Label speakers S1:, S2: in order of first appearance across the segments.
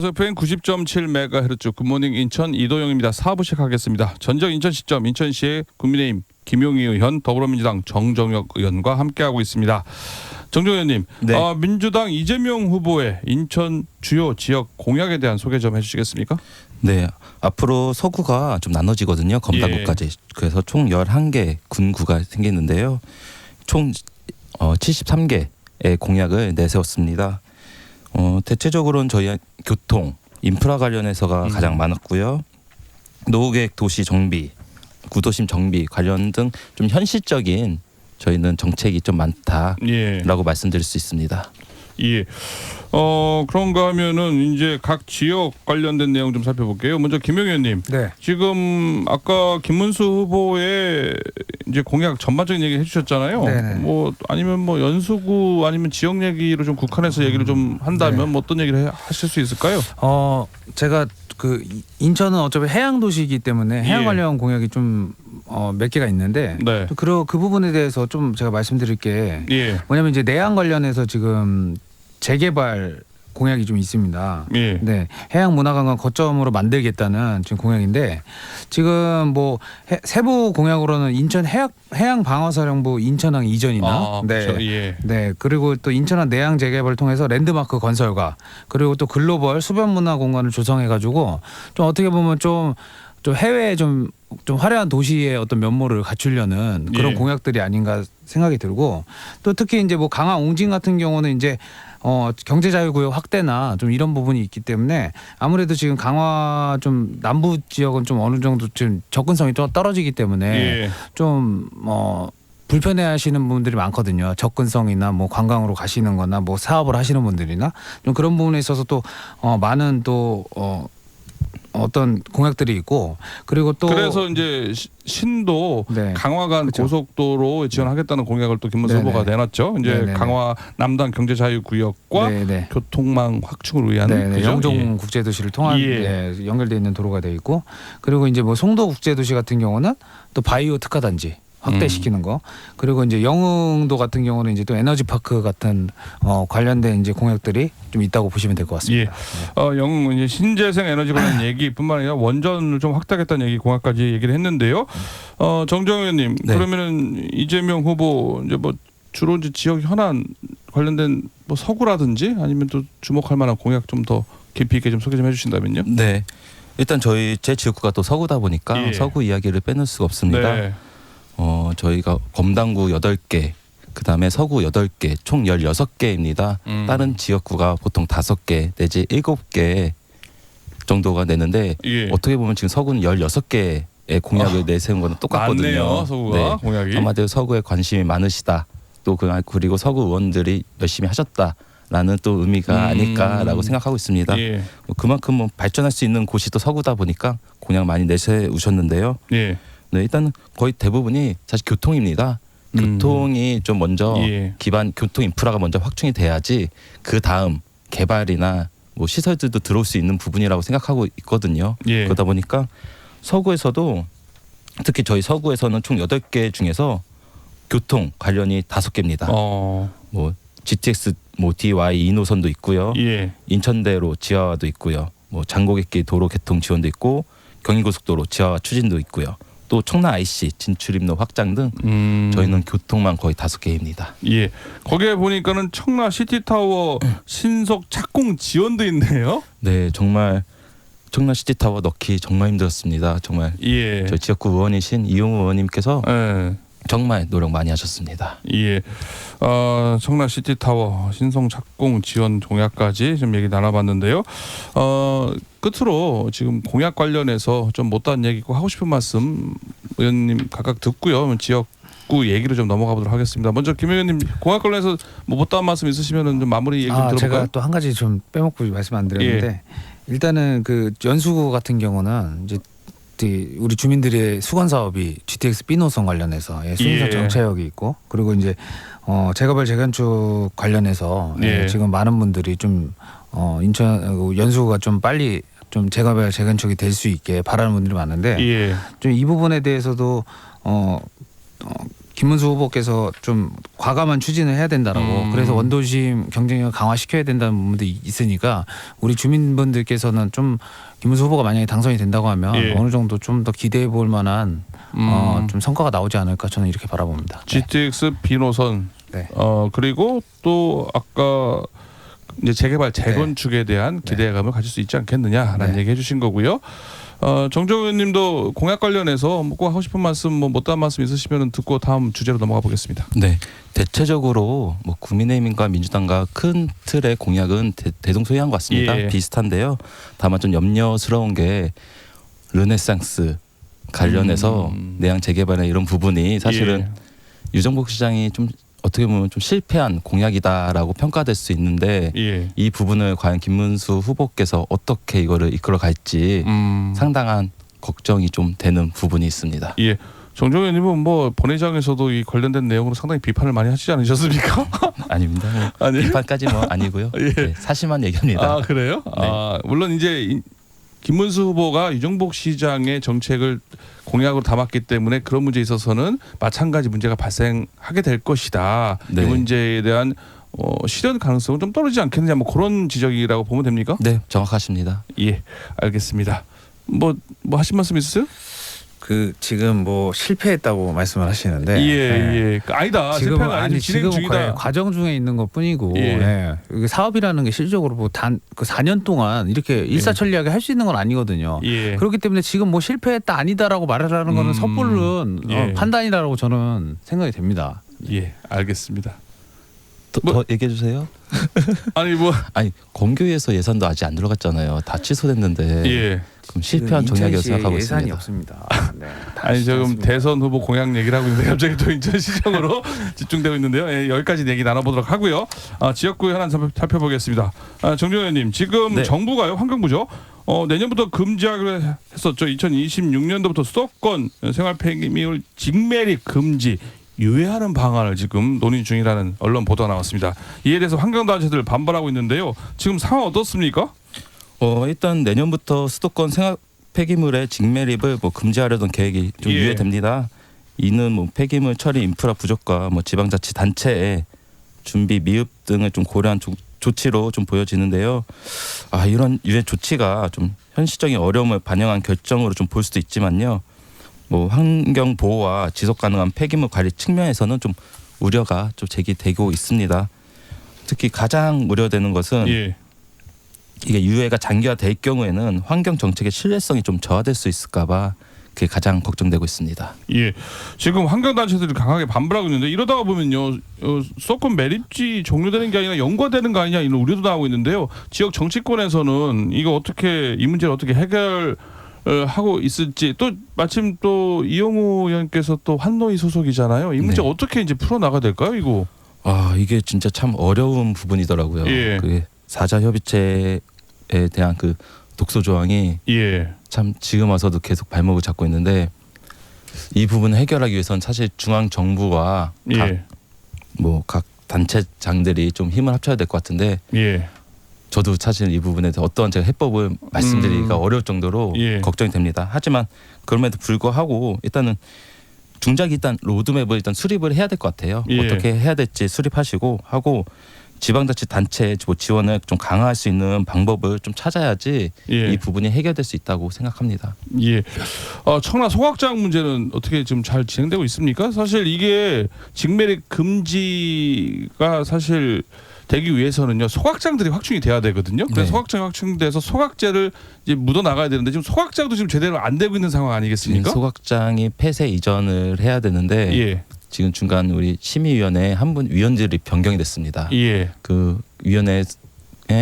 S1: FM 90.7MHz 굿모닝 인천 이도영입니다. 4부 시작하겠습니다. 전적 인천 시점 인천시의 국민의힘 김용희 의원, 더불어민주당 정정혁 의원과 함께하고 있습니다. 정정혁 의원님,
S2: 네.
S1: 민주당 이재명 후보의 인천 주요 지역 공약에 대한 소개 좀 해주시겠습니까?
S2: 네, 앞으로 서구가 좀 나눠지거든요. 검단구까지. 그래서 총 11개 군구가 생기는데요. 총 73개의 공약을 내세웠습니다. 대체적으로는 저희 교통, 인프라 관련해서가 가장 많았고요. 노후계획 도시 정비, 구도심 정비 관련 등 좀 현실적인 저희는 정책이 좀 많다라고 말씀드릴 수 있습니다.
S1: 예. 그런가 하면은 이제 각 지역 관련된 내용 좀 살펴볼게요. 먼저 김용희 의원님.
S3: 네.
S1: 지금 아까 김문수 후보의 이제 공약 전반적인 얘기 해주셨잖아요.
S3: 네네.
S1: 뭐 아니면 뭐 연수구 아니면 지역 얘기로 좀 국한해서 얘기를 좀 한다면
S3: 네.
S1: 뭐 어떤 얘기를 하실 수 있을까요?
S3: 제가 그 인천은 어차피 해양 도시이기 때문에 해양
S1: 예.
S3: 관련 공약이 좀 몇 개가 있는데
S1: 네.
S3: 그 부분에 대해서 좀 제가 말씀드릴 게
S1: 예.
S3: 뭐냐면 이제 내양 관련해서 지금 재개발 공약이 좀 있습니다.
S1: 예.
S3: 네, 해양 문화관광 거점으로 만들겠다는 지금 공약인데 지금 뭐 세부 공약으로는 인천 해양 방어사령부 인천항 이전이나
S1: 그렇죠. 예.
S3: 네, 그리고 또 인천항 내양 재개발을 통해서 랜드마크 건설과 그리고 또 글로벌 수변 문화 공간을 조성해가지고 좀 어떻게 보면 좀 해외에 좀 화려한 도시의 어떤 면모를 갖추려는 그런
S1: 예.
S3: 공약들이 아닌가 생각이 들고 또 특히 이제 뭐 강화 옹진 같은 경우는 이제 경제자유구역 확대나 좀 이런 부분이 있기 때문에 아무래도 지금 강화 좀 남부 지역은 좀 어느 정도 좀 접근성이 좀 떨어지기 때문에
S1: 예.
S3: 좀 불편해하시는 분들이 많거든요. 접근성이나 뭐 관광으로 가시는 거나 뭐 사업을 하시는 분들이나 좀 그런 부분에 있어서 또 많은 또 어떤 공약들이 있고 그리고 또
S1: 그래서 이제 신도
S3: 네.
S1: 강화간
S3: 그렇죠.
S1: 고속도로 지원하겠다는 공약을 또 김문수
S3: 네네.
S1: 후보가 내놨죠. 이제
S3: 네네네.
S1: 강화 남단 경제자유구역과
S3: 네네.
S1: 교통망 확충을 위한 그죠?
S3: 영종 국제도시를 통한 연결돼 있는 도로가 돼 있고 그리고 이제 뭐 송도 국제도시 같은 경우는 또 바이오 특화단지 확대시키는 거 그리고 이제 영흥도 같은 경우는 이제 또 에너지파크 같은 관련된 이제 공약들이 좀 있다고 보시면 될 것 같습니다.
S1: 영흥 이제 신재생 에너지 관련 얘기뿐만 아니라 원전을 좀 확대하겠다는 얘기 공약까지 얘기를 했는데요. 정정혁 의원님
S2: 네.
S1: 그러면은 이재명 후보 이제 뭐 주로 이제 지역 현안 관련된 뭐 서구라든지 아니면 또 주목할 만한 공약 좀 더 깊이 있게 좀 소개 좀 해주신다면요.
S2: 네, 일단 제 지역구가 또 서구다 보니까
S1: 예.
S2: 서구 이야기를 빼놓을 수가 없습니다.
S1: 네.
S2: 저희가 검단구 8개, 그다음에 서구 8개, 총 16개입니다. 다른 지역구가 보통 5개 내지 7개 정도가 되는데
S1: 예.
S2: 어떻게 보면 지금 서구는 16개의 공약을 내세운 거는 똑같거든요.
S1: 많네요, 서구가 공약이.
S2: 한마디로 서구에 관심이 많으시다. 또 그리고 서구 의원들이 열심히 하셨다라는 또 의미가 아닐까라고 생각하고 있습니다.
S1: 예.
S2: 그만큼 뭐 발전할 수 있는 곳이 또 서구다 보니까 공약 많이 내세우셨는데요.
S1: 예.
S2: 네, 일단 거의 대부분이 사실 교통입니다. 교통이 좀 먼저 기반 교통 인프라가 먼저 확충이 돼야지 그 다음 개발이나 뭐 시설들도 들어올 수 있는 부분이라고 생각하고 있거든요.
S1: 예.
S2: 그러다 보니까 서구에서도 특히 저희 서구에서는 총 8개 중에서 교통 관련이 5개입니다. 뭐 GTX 뭐 DY 2노선도 있고요.
S1: 예.
S2: 인천대로 지하화도 있고요. 뭐 장고객길 도로 개통 지원도 있고 경인고속도로 지하화 추진도 있고요. 또 청라 IC 진출입로 확장 등 저희는 교통만 거의 5개입니다.
S1: 예. 거기에 보니까는 청라 시티타워 신속 착공 지원도 있네요.
S2: 네, 정말 청라 시티타워 넣기 정말 힘들었습니다. 정말
S1: 예.
S2: 저희 지역구 의원이신 이용우 의원님께서
S1: 예.
S2: 정말 노력 많이 하셨습니다.
S1: 예. 청라 시티타워 신속 착공 지원 공약까지 좀 얘기 나눠봤는데요. 끝으로 지금 공약 관련해서 좀 못다한 얘기 꼭 하고 싶은 말씀 의원님 각각 듣고요. 지역구 얘기로 좀 넘어가 보도록 하겠습니다. 먼저 김 의원님 공약 관련해서 뭐 못다한 말씀 있으시면은 좀 마무리 얘기 좀 들어볼까요?
S3: 제가 또 한 가지 좀 빼먹고 말씀 안 드렸는데 일단은 그 연수구 같은 경우는 이제 우리 주민들의 수건 사업이 GTX B노선 관련해서 수인선 정차역이 있고 그리고 이제 재개발 재건축 관련해서 지금 많은 분들이 좀 인천 연수구가 좀 빨리 좀 재개발 재건축이 될 수 있게 바라는 분들이 많은데 좀 이 부분에 대해서도 김문수 후보께서 좀 과감한 추진을 해야 된다라고 그래서 원도심 경쟁력을 강화시켜야 된다는 부분도 있으니까 우리 주민분들께서는 좀 김문수 후보가 만약에 당선이 된다고 하면
S1: 예.
S3: 어느 정도 좀 더 기대해 볼 만한 좀 성과가 나오지 않을까 저는 이렇게 바라봅니다. 네.
S1: GTX 비노선
S3: 네.
S1: 그리고 또 아까 이제 재개발 재건축에 대한 기대감을 가질 수 있지 않겠느냐라는
S3: 네.
S1: 얘기 해주신 거고요. 정정우 의원님도 공약 관련해서 꼭 하고 싶은 말씀 못다한 말씀 있으시면 듣고 다음 주제로 넘어가 보겠습니다.
S2: 네, 대체적으로 뭐 국민의힘과 민주당과 큰 틀의 공약은 대동소이한 것 같습니다.
S1: 예.
S2: 비슷한데요. 다만 좀 염려스러운 게 르네상스 관련해서 내양 재개발의 이런 부분이 사실은 유정복 시장이 좀 어떻게 보면 좀 실패한 공약이다라고 평가될 수 있는데 이 부분을 과연 김문수 후보께서 어떻게 이거를 이끌어갈지 상당한 걱정이 좀 되는 부분이 있습니다.
S1: 예. 정정우 의원님은 뭐 본회의장에서도 이 관련된 내용으로 상당히 비판을 많이 하시지 않으셨습니까?
S2: 아닙니다. 뭐
S1: 아니.
S2: 비판까지 뭐 아니고요.
S1: 예.
S2: 네, 사실만 얘기합니다.
S1: 아 그래요?
S2: 네.
S1: 물론 이제 김문수 후보가 유정복 시장의 정책을 공약으로 담았기 때문에 그런 문제에 있어서는 마찬가지 문제가 발생하게 될 것이다.
S2: 네.
S1: 이 문제에 대한 실현 가능성은 좀 떨어지지 않겠느냐, 뭐 그런 지적이라고 보면 됩니까?
S2: 네, 정확하십니다.
S1: 예, 알겠습니다. 뭐 하신 말씀 있으세요?
S3: 그 지금 뭐 실패했다고 말씀을 하시는데
S1: 예. 아니다.
S3: 지금은
S1: 실패가 아니고 진행
S3: 지금
S1: 중이다.
S3: 과정 중에 있는 것뿐이고
S1: 예.
S3: 이게 사업이라는 게 실질적으로 뭐 그 4년 동안 이렇게 일사천리하게 할 수 있는 건 아니거든요.
S1: 예.
S3: 그렇기 때문에 지금 뭐 실패했다 아니다라고 말을 하는 거는 섣부른
S1: 예.
S3: 판단이라고 저는 생각이 됩니다.
S1: 예, 알겠습니다.
S2: 더 얘기해 주세요.
S1: 아니 뭐
S2: 아니 공교에서 예산도 아직 안 들어갔잖아요. 다 취소됐는데
S1: 예.
S2: 그럼 실패한 정략이라고 생각하고
S3: 예산이
S2: 있습니다.
S3: 없습니다. 네,
S1: 지금 대선 후보 공약 얘기를 하고 있는데 갑자기 또 인천시장으로 집중되고 있는데요. 예, 여기까지 얘기 나눠보도록 하고요. 지역구 현안 살펴보겠습니다. 정정우 의원님, 지금
S2: 네.
S1: 정부가요, 환경부죠. 내년부터 금지하기로 했었죠. 2026년도부터 수도권 생활 폐기물 직매립 금지 유예하는 방안을 지금 논의 중이라는 언론 보도가 나왔습니다. 이에 대해서 환경단체들 반발하고 있는데요. 지금 상황 어떻습니까?
S2: 일단 내년부터 수도권 생활 폐기물의 직매립을 뭐 금지하려던 계획이 좀
S1: 예.
S2: 유예됩니다. 이는 뭐 폐기물 처리 인프라 부족과 뭐 지방자치 단체의 준비 미흡 등을 좀 고려한 조치로 좀 보여지는데요. 이런 유예 조치가 좀 현실적인 어려움을 반영한 결정으로 좀 볼 수도 있지만요. 뭐 환경 보호와 지속 가능한 폐기물 관리 측면에서는 좀 우려가 좀 제기되고 있습니다. 특히 가장 우려되는 것은
S1: 예.
S2: 이게 유예가 장기화될 경우에는 환경 정책의 신뢰성이 좀 저하될 수 있을까봐 그게 가장 걱정되고 있습니다.
S1: 예, 지금 환경단체들이 강하게 반발하고 있는데 이러다가 보면요, 수도권 매립지 종료되는 게 아니라 연과되는 거 아니냐 이런 우려도 나오고 있는데요. 지역 정치권에서는 이거 어떻게 이 문제를 어떻게 해결하고 있을지, 또 마침 또 이영호 의원께서 또 환노위 소속이잖아요. 이 문제
S2: 네.
S1: 어떻게 이제 풀어 나가야 될까요, 이거?
S2: 이게 진짜 참 어려운 부분이더라고요.
S1: 예.
S2: 그게 사자 협의체에 대한 그 독소 조항이
S1: 예,
S2: 참 지금 와서도 계속 발목을 잡고 있는데 이 부분을 해결하기 위해서는 사실 중앙 정부와
S1: 예,
S2: 각 단체장들이 좀 힘을 합쳐야 될 것 같은데
S1: 예,
S2: 저도 사실 이 부분에 대해서 어떤 제가 해법을 말씀드리기가 어려울 정도로
S1: 예.
S2: 걱정이 됩니다. 하지만 그럼에도 불구하고 일단은 중장기 일단 로드맵을 일단 수립을 해야 될 것 같아요.
S1: 예.
S2: 어떻게 해야 될지 수립하시고 하고 지방자치 단체 지원을 좀 강화할 수 있는 방법을 좀 찾아야지
S1: 예.
S2: 이 부분이 해결될 수 있다고 생각합니다.
S1: 예. 청라 소각장 문제는 어떻게 지금 잘 진행되고 있습니까? 사실 이게 직매립 금지가 사실 되기 위해서는요, 소각장들이 확충이 돼야 되거든요. 그래서
S2: 네.
S1: 소각장이 확충돼서 소각제를 이제 묻어 나가야 되는데 지금 소각장도 지금 제대로 안 되고 있는 상황 아니겠습니까?
S2: 소각장이 폐쇄 이전을 해야 되는데
S1: 예,
S2: 지금 중간 우리 심의위원회 한 분 위원들이 변경이 됐습니다.
S1: 예.
S2: 그 위원회의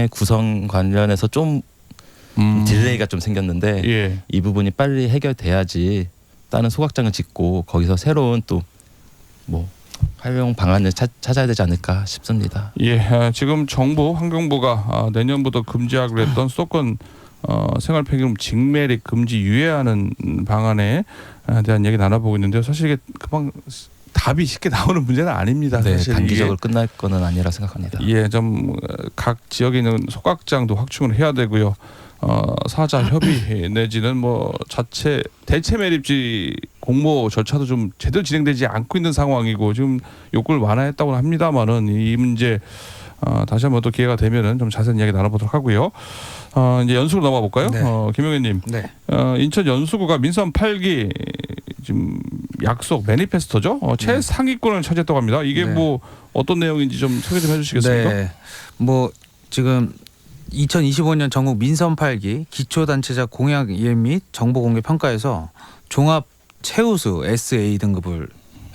S2: 구성 관련해서 좀 딜레이가 좀 생겼는데
S1: 예.
S2: 이 부분이 빨리 해결돼야지 다른 소각장을 짓고 거기서 새로운 또 뭐 활용 방안을 찾아야 되지 않을까 싶습니다.
S1: 예. 지금 정부 환경부가 내년부터 금지하기로 했던 수도권 생활 폐기물 직매립 금지 유예하는 방안에 대한 얘기 나눠보고 있는데요. 사실 이게 금방 답이 쉽게 나오는 문제는 아닙니다.
S2: 네,
S1: 사실
S2: 단기적으로 끝날 거는 아니라 생각합니다.
S1: 예, 좀 각 지역에 있는 소각장도 확충을 해야 되고요. 사자 협의 내지는 뭐 자체 대체 매립지 공모 절차도 좀 제대로 진행되지 않고 있는 상황이고 지금 욕구를 완화했다고 합니다만은 이 문제 다시 한번 또 기회가 되면은 좀 자세한 이야기 나눠보도록 하고요. 이제 연수구 넘어가 볼까요?
S3: 네.
S1: 김용현님,
S3: 네.
S1: 인천 연수구가 민선 8기 지금 약속 매니페스토죠. 최상위권을 차지했다고 합니다. 이게
S3: 네.
S1: 뭐 어떤 내용인지 좀 소개 좀 해주시겠습니까?
S3: 네. 뭐 지금 2025년 전국 민선 8기 기초단체자 공약 이행 및 정보 공개 평가에서 종합 최우수 SA 등급을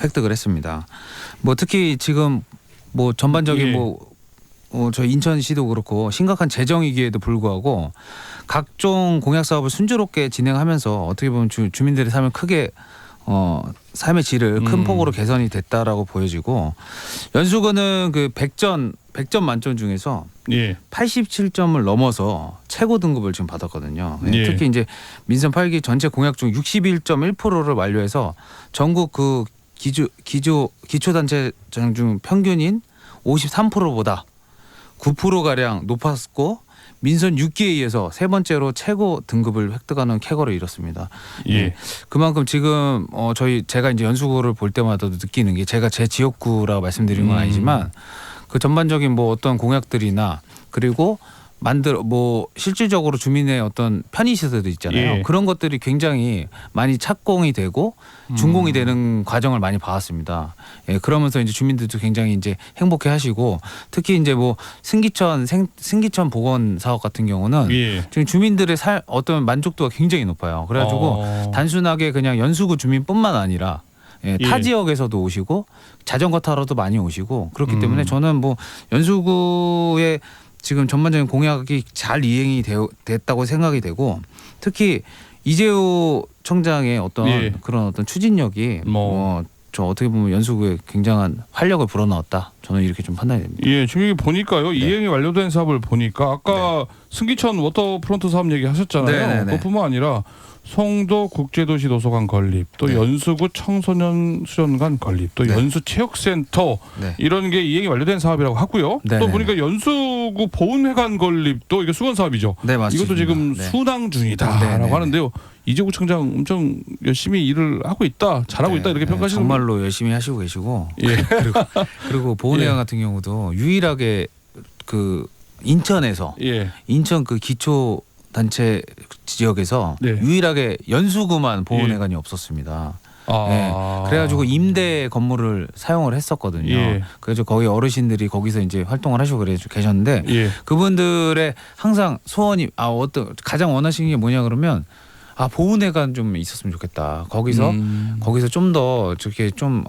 S3: 획득을 했습니다. 뭐 특히 지금 뭐 전반적인
S1: 예.
S3: 저희 인천시도 그렇고 심각한 재정 위기에도 불구하고 각종 공약 사업을 순조롭게 진행하면서 어떻게 보면 주민들의 삶을 크게 삶의 질을 큰 폭으로 개선이 됐다라고 보여지고 연수구는 그 100점 만점 중에서
S1: 예.
S3: 87점을 넘어서 최고 등급을 지금 받았거든요.
S1: 예.
S3: 특히 이제 민선 8기 전체 공약 중 61.1%를 완료해서 전국 그 기초단체장 중 평균인 53%보다 9% 가량 높았고 민선 6기에 세 번째로 최고 등급을 획득하는 쾌거를 이뤘습니다.
S1: 예.
S3: 그만큼 지금 제가 이제 연수구를 볼 때마다도 느끼는 게 제가 제 지역구라고 말씀드린 건 아니지만 그 전반적인 뭐 어떤 공약들이나 그리고 실질적으로 주민의 어떤 편의시설도 있잖아요.
S1: 예.
S3: 그런 것들이 굉장히 많이 착공이 되고 준공이 되는 과정을 많이 봐왔습니다. 예, 그러면서 이제 주민들도 굉장히 이제 행복해하시고 특히 이제 뭐 승기천 복원 사업 같은 경우는
S1: 예.
S3: 지금 주민들의 어떤 만족도가 굉장히 높아요. 그래가지고 단순하게 그냥 연수구 주민뿐만 아니라 타
S1: 예.
S3: 지역에서도 오시고 자전거 타러도 많이 오시고 그렇기 때문에 저는 뭐 연수구의 지금 전반적인 공약이 잘 이행이 됐다고 생각이 되고 특히 이재호 청장의 어떤
S1: 예.
S3: 그런 어떤 추진력이 저 어떻게 보면 연수구에 굉장한 활력을 불어넣었다. 저는 이렇게 좀 판단이 됩니다.
S1: 예, 지금 이게 보니까요. 이행이 완료된 사업을 보니까 아까 승기천 워터프론트 사업 얘기하셨잖아요.
S3: 네네네.
S1: 그것뿐만 아니라 송도 국제도시 도서관 건립, 또
S3: 네.
S1: 연수구 청소년 수련관 건립, 또
S3: 네.
S1: 연수체육센터
S3: 네.
S1: 이런 게 이행이 완료된 사업이라고 하고요. 또
S3: 네네네.
S1: 보니까 연수구 보훈회관 건립도 이게 수건 사업이죠.
S3: 네, 맞습니다.
S1: 이것도 지금
S3: 네.
S1: 순항 중이다라고
S3: 네네네.
S1: 하는데요. 이재구 청장 엄청 열심히 일을 하고 있다, 잘하고 있다 이렇게 평가하시는 거예요.
S3: 정말로 열심히 하시고 계시고
S1: 예.
S3: 그리고 보훈회관
S1: 예.
S3: 같은 경우도 유일하게 그 인천에서
S1: 예.
S3: 인천 그 기초 단체 지역에서
S1: 네.
S3: 유일하게 연수구만 보훈회관이 없었습니다. 네. 그래가지고 임대 건물을 사용을 했었거든요.
S1: 예.
S3: 그래서 거기 어르신들이 거기서 이제 활동을 하시고 계셨는데
S1: 예.
S3: 그분들의 항상 소원이 가장 원하시는 게 뭐냐 그러면 보훈회관 좀 있었으면 좋겠다. 거기서 좀 더 저렇게 좀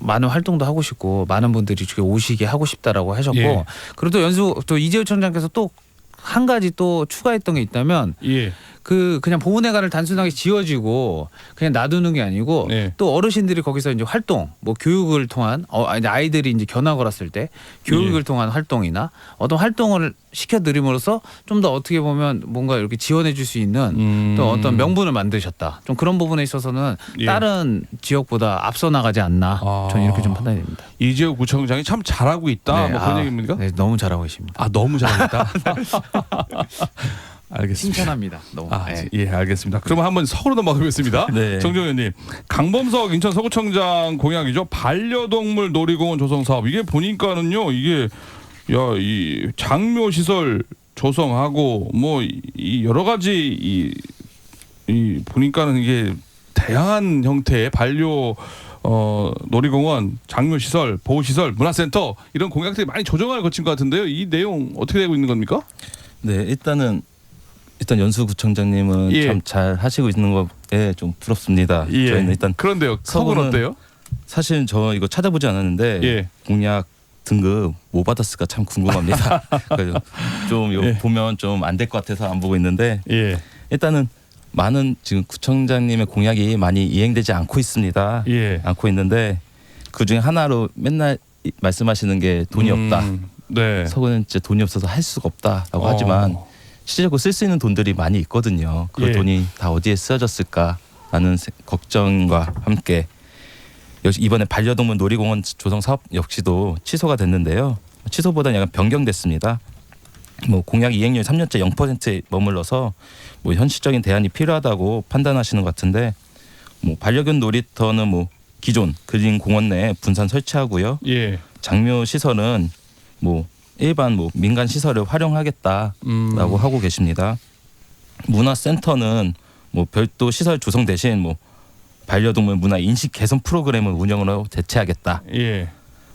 S3: 많은 활동도 하고 싶고 많은 분들이 저렇게 오시게 하고 싶다라고 하셨고
S1: 예.
S3: 그리고 또 이재호 청장께서 또 한 가지 또 추가했던 게 있다면
S1: 예.
S3: 그냥 보훈회관을 단순하게 지어지고 그냥 놔두는 게 아니고
S1: 네.
S3: 또 어르신들이 거기서 이제 활동, 뭐 교육을 통한 아이들이 이제 견학을 왔을 때 교육을
S1: 예.
S3: 통한 활동이나 어떤 활동을 시켜드림으로써 좀 더 어떻게 보면 뭔가 이렇게 지원해줄 수 있는 또 어떤 명분을 만드셨다. 좀 그런 부분에 있어서는
S1: 예.
S3: 다른 지역보다 앞서 나가지 않나. 저는 이렇게 좀 판단이 됩니다.
S1: 이재호 구청장이 참 잘하고 있다. 뭐 그런 얘기입니까?
S3: 네, 너무 잘하고 계십니다.
S1: 너무 잘하고 있다. 알겠습니다.
S3: 칭찬합니다. 너무. 네.
S1: 예, 알겠습니다. 그러면 한번 서울로 넘어가겠습니다.
S2: 네.
S1: 정정현님, 강범석 인천 서구청장 공약이죠. 반려동물 놀이공원 조성 사업. 이게 보니까는요, 이게 이 장묘 시설 조성하고 뭐 이 여러 가지 이 보니까는 이게 다양한 형태의 반려 놀이공원, 장묘시설, 보호시설, 문화센터 이런 공약들이 많이 조정을 거친 것 같은데요. 이 내용 어떻게 되고 있는 겁니까?
S2: 네, 일단 연수구청장님은
S1: 예.
S2: 참 잘 하시고 있는 것에 좀 부럽습니다. 저희는 일단
S1: 그런데요. 서구는 어때요?
S2: 사실 저 이거 찾아보지 않았는데
S1: 예.
S2: 공약 등급 뭐 받았을까 참 궁금합니다. 그래서 좀 이거
S1: 예.
S2: 보면 좀 안 될 것 같아서 안 보고 있는데
S1: 예.
S2: 일단은 많은 지금 구청장님의 공약이 많이 이행되지 않고 있습니다.
S1: 예.
S2: 않고 있는데 그 중에 하나로 맨날 말씀하시는 게 돈이 없다.
S1: 네.
S2: 서구는 진짜 돈이 없어서 할 수가 없다라고 하지만 실질적으로 쓸 수 있는 돈들이 많이 있거든요. 그
S1: 예.
S2: 돈이 다 어디에 쓰여졌을까라는 걱정과 함께 이번에 반려동물 놀이공원 조성 사업 역시도 취소가 됐는데요. 취소보다는 약간 변경됐습니다. 뭐 공약 이행률 3년째 0%에 머물러서 뭐 현실적인 대안이 필요하다고 판단하시는 것 같은데 뭐 반려견 놀이터는 뭐 기존 그린 공원 내에 분산 설치하고요.
S1: 예.
S2: 장묘 시설은 뭐 일반 뭐 민간 시설을 활용하겠다라고 하고 계십니다. 문화센터는 뭐 별도 시설 조성 대신 뭐 반려동물 문화 인식 개선 프로그램을 운영으로 대체하겠다.
S1: 예.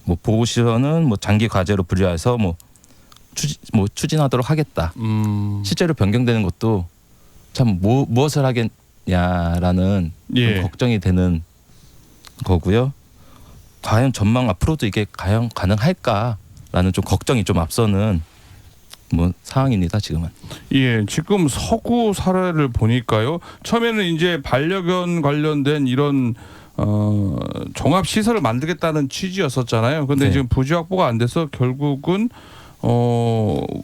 S2: 뭐 보호시설은 뭐 장기 과제로 분류해서 뭐 추진하도록 하겠다. 실제로 변경되는 것도 참 무엇을 하겠냐라는
S1: 예.
S2: 좀 걱정이 되는 거고요. 과연 전망 앞으로도 이게 과연 가능할까라는 좀 걱정이 좀 앞서는 뭐 상황입니다 지금은.
S1: 예, 지금 서구 사례를 보니까요. 처음에는 이제 반려견 관련된 이런 종합 시설을 만들겠다는 취지였었잖아요. 근데
S2: 네.
S1: 지금 부지 확보가 안 돼서 결국은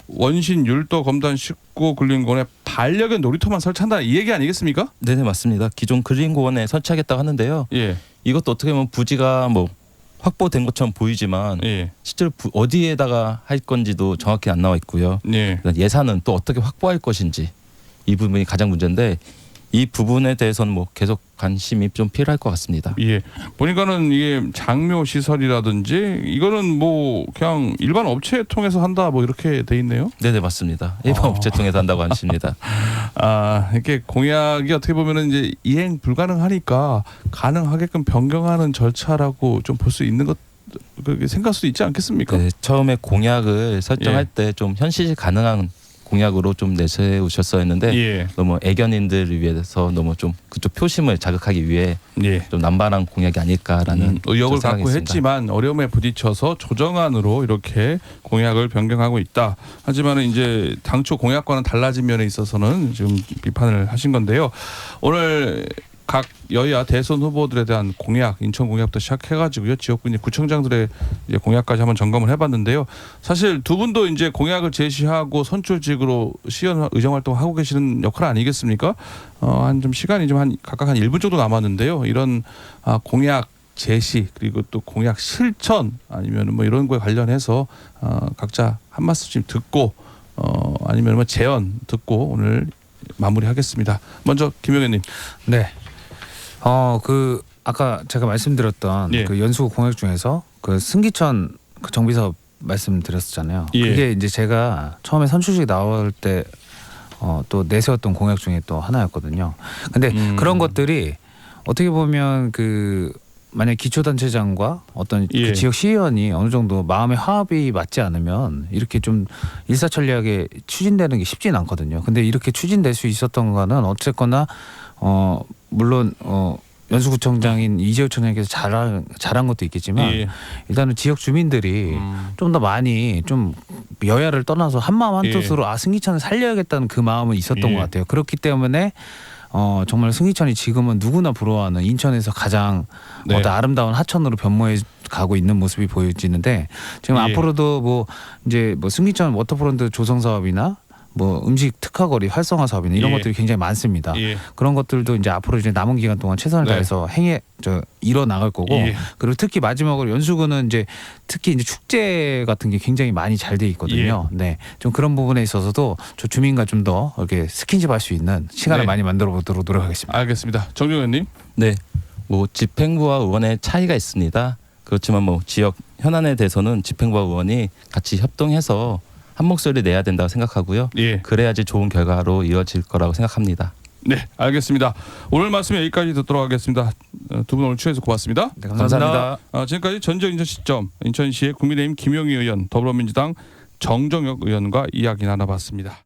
S1: 원신 율도 검단 19 근린공원에 반려견 놀이터만 설치한다 이 얘기 아니겠습니까?
S2: 네네 맞습니다. 기존 그린공원에 설치하겠다고 하는데요.
S1: 예,
S2: 이것도 어떻게 보면 부지가 뭐 확보된 것처럼 보이지만
S1: 예,
S2: 실제로 어디에다가 할 건지도 정확히 안 나와 있고요.
S1: 예.
S2: 예산은 또 어떻게 확보할 것인지 이 부분이 가장 문제인데 이 부분에 대해서는 뭐 계속 관심이 좀 필요할 것 같습니다.
S1: 예, 보니까는 이게 장묘 시설이라든지 이거는 뭐 그냥 일반 업체 통해서 한다 뭐 이렇게 돼 있네요.
S2: 네네 맞습니다. 일반 업체 통해서 한다고 하십니다.
S1: 아, 이렇게 공약이 어떻게 보면은 이제 이행 불가능하니까 가능하게끔 변경하는 절차라고 좀 볼 수 있는 것 그렇게 생각할 수도 있지 않겠습니까?
S2: 네, 처음에 공약을 설정할
S1: 예.
S2: 때 좀 현실 가능한 공약으로 좀 내세우셨어야 했는데
S1: 예,
S2: 너무 애견인들을 위해서 너무 좀 그쪽 표심을 자극하기 위해
S1: 예.
S2: 좀 남발한 공약이 아닐까라는
S1: 의혹을
S2: 좀 생각이
S1: 갖고
S2: 있습니다.
S1: 했지만 어려움에 부딪혀서 조정안으로 이렇게 공약을 변경하고 있다. 하지만은 이제 당초 공약과는 달라진 면에 있어서는 지금 비판을 하신 건데요. 오늘 각 여야 대선 후보들에 대한 공약, 인천 공약부터 시작해가지고요, 지역구 이제 구청장들의 이제 공약까지 한번 점검을 해봤는데요. 사실 두 분도 이제 공약을 제시하고 선출직으로 시연 의정 활동 하고 계시는 역할 아니겠습니까? 한 좀 시간이 좀 한 각각 한 1분 정도 남았는데요. 이런 공약 제시 그리고 또 공약 실천 아니면 뭐 이런 거에 관련해서 각자 한 말씀씩 듣고 아니면 뭐 제언 듣고 오늘 마무리하겠습니다. 먼저 김 의원님.
S3: 네. 그 아까 제가 말씀드렸던
S1: 예.
S3: 그 연수구 공약 중에서 그 승기천 그 정비사업 말씀드렸었잖아요.
S1: 예.
S3: 그게 이제 제가 처음에 선출직 나올 때 또 내세웠던 공약 중에 또 하나였거든요. 근데 그런 것들이 어떻게 보면 그 만약 기초단체장과 어떤
S1: 예.
S3: 그 지역 시의원이 어느 정도 마음의 화합이 맞지 않으면 이렇게 좀 일사천리하게 추진되는 게 쉽지는 않거든요. 근데 이렇게 추진될 수 있었던 거는 어쨌거나 물론 연수구청장인 이재호 청장께서 잘한 것도 있겠지만
S1: 예.
S3: 일단은 지역 주민들이 좀 더 많이 좀 여야를 떠나서 한마음 한뜻으로 승기천을 살려야겠다는 그 마음은 있었던
S1: 예.
S3: 것 같아요. 그렇기 때문에 정말 승기천이 지금은 누구나 부러워하는 인천에서 가장
S1: 네.
S3: 아름다운 하천으로 변모해 가고 있는 모습이 보여지는데 지금
S1: 예.
S3: 앞으로도 뭐 이제 뭐 승기천 워터프론트 조성 사업이나 뭐 음식 특화거리 활성화 사업이나 이런
S1: 예.
S3: 것들이 굉장히 많습니다.
S1: 예.
S3: 그런 것들도 이제 앞으로 이제 남은 기간 동안 최선을
S1: 네.
S3: 다해서 이뤄 나갈 거고
S1: 예.
S3: 그리고 특히 마지막으로 연수구는 이제 특히 이제 축제 같은 게 굉장히 많이 잘 돼 있거든요.
S1: 예.
S3: 네, 좀 그런 부분에 있어서도 저 주민과 좀 더 이렇게 스킨십할 수 있는 시간을
S1: 네.
S3: 많이 만들어 보도록 노력하겠습니다.
S1: 알겠습니다. 정종 의원님.
S2: 네, 뭐 집행부와 의원의 차이가 있습니다. 그렇지만 뭐 지역 현안에 대해서는 집행부와 의원이 같이 협동해서 한 목소리 내야 된다고 생각하고요.
S1: 예.
S2: 그래야지 좋은 결과로 이어질 거라고 생각합니다.
S1: 네, 알겠습니다. 오늘 말씀 여기까지 듣도록 하겠습니다. 두 분 오늘 출연해서 고맙습니다.
S3: 네, 감사합니다.
S2: 감사합니다.
S1: 지금까지 전적 인천 시점 인천시의 국민의힘 김용희 의원, 더불어민주당 정정혁 의원과 이야기 나눠봤습니다.